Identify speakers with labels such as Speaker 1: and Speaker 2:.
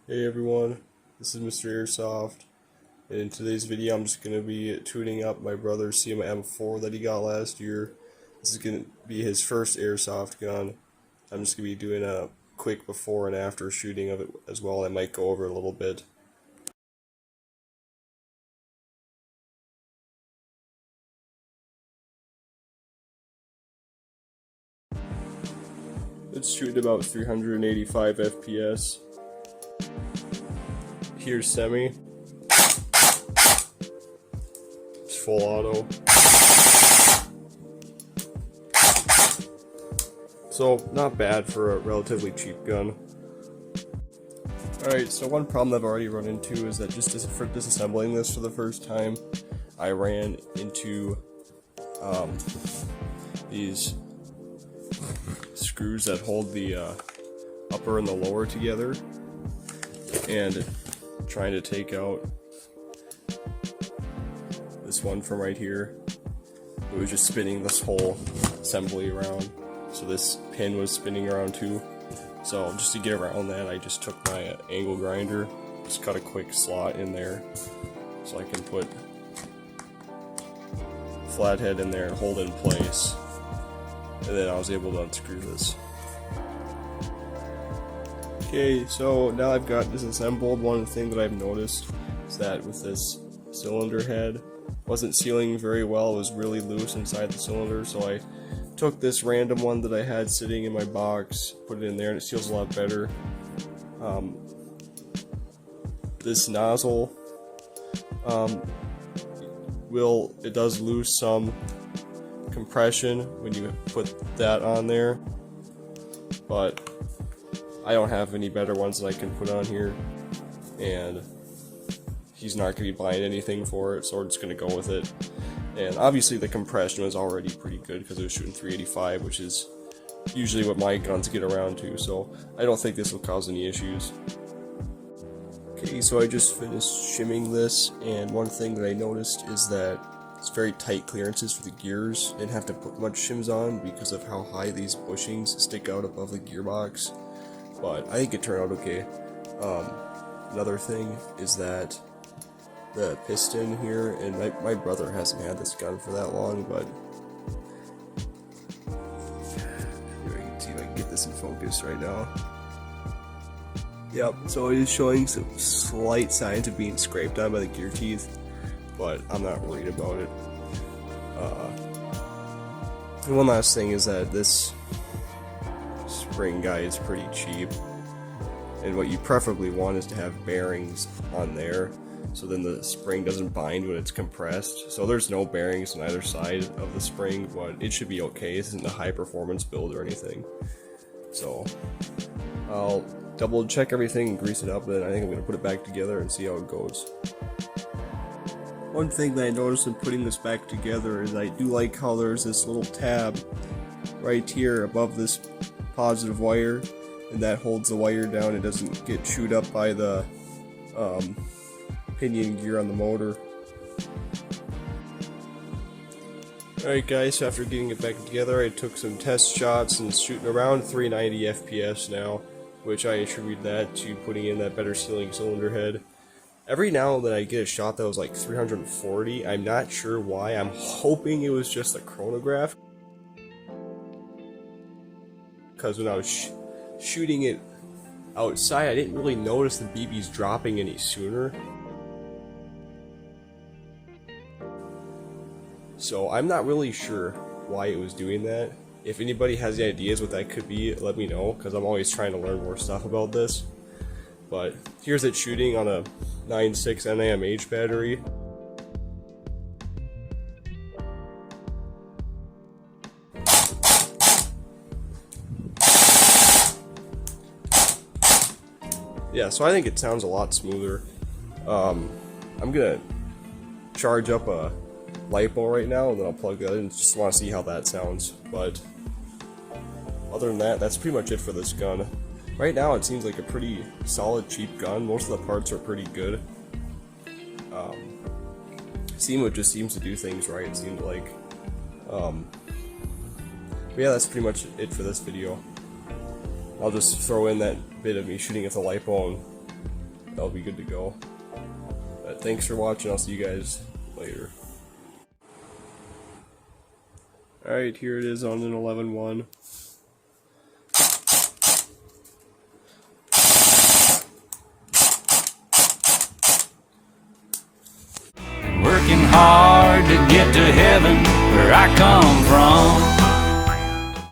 Speaker 1: Hey everyone, this is Mr. Airsoft, and in today's video I'm just going to be tuning up my brother's Cyma M4 that he got last year. This is going to be his first Airsoft gun. I'm just going to be doing a quick before and after shooting of it as well. I might go over it a little bit. It's shooting about 385 FPS. Here's semi. It's full auto. So, not bad for a relatively cheap gun. Alright, so one problem I've already run into is that just for disassembling this for the first time, I ran into these screws that hold the upper and the lower together, and trying to take out this one from right here, it was just spinning this whole assembly around, so this pin was spinning around too. So just to get around that, I just took my angle grinder, just cut a quick slot in there so I can put flathead in there and hold it in place, and then I was able to unscrew this. Okay, so now I've got this assembled. One thing that I've noticed is that with this cylinder head, wasn't sealing very well. It was really loose inside the cylinder, so I took this random one that I had sitting in my box, put it in there, and it seals a lot better. This nozzle it does lose some compression when you put that on there, but I don't have any better ones that I can put on here, and he's not going to be buying anything for it, so we're just going to go with it. And obviously the compression was already pretty good because it was shooting 385, which is usually what my guns get around to, so I don't think this will cause any issues. Okay, so I just finished shimming this, and one thing that I noticed is that it's very tight clearances for the gears. Didn't have to put much shims on because of how high these bushings stick out above the gearbox, but I think it turned out okay. Another thing is that the piston here, and my brother hasn't had this gun for that long, but here, I can see if I can get this in focus right now. Yep, so it is showing some slight signs of being scraped on by the gear teeth, but I'm not worried about it. And one last thing is that this spring guy is pretty cheap, and what you preferably want is to have bearings on there, so then the spring doesn't bind when it's compressed. So there's no bearings on either side of the spring, but it should be okay. This isn't a high performance build or anything. So I'll double check everything and grease it up, and then I think I'm going to put it back together and see how it goes. One thing that I noticed in putting this back together is I do like how there's this little tab right here above this positive wire, and that holds the wire down. It doesn't get chewed up by the pinion gear on the motor. Alright guys, so after getting it back together, I took some test shots and it's shooting around 390 FPS now, which I attribute that to putting in that better sealing cylinder head. Every now and then I get a shot that was like 340. I'm not sure why. I'm hoping it was just a chronograph, because when I was shooting it outside, I didn't really notice the BBs dropping any sooner. So I'm not really sure why it was doing that. If anybody has any ideas what that could be, let me know, because I'm always trying to learn more stuff about this. But here's it shooting on a 9.6 NAMH battery. Yeah, so I think it sounds a lot smoother. I'm gonna charge up a LiPo right now, and then I'll plug that in. Just want to see how that sounds. But other than that, that's pretty much it for this gun. Right now it seems like a pretty solid, cheap gun. Most of the parts are pretty good. Cyma just seems to do things right, it seems like. But yeah, that's pretty much it for this video. I'll just throw in that bit of me shooting at the LiPo and that'll be good to go. But thanks for watching. I'll see you guys later. Alright, here it is on an 11-1.
Speaker 2: Working hard to get to heaven where I come from.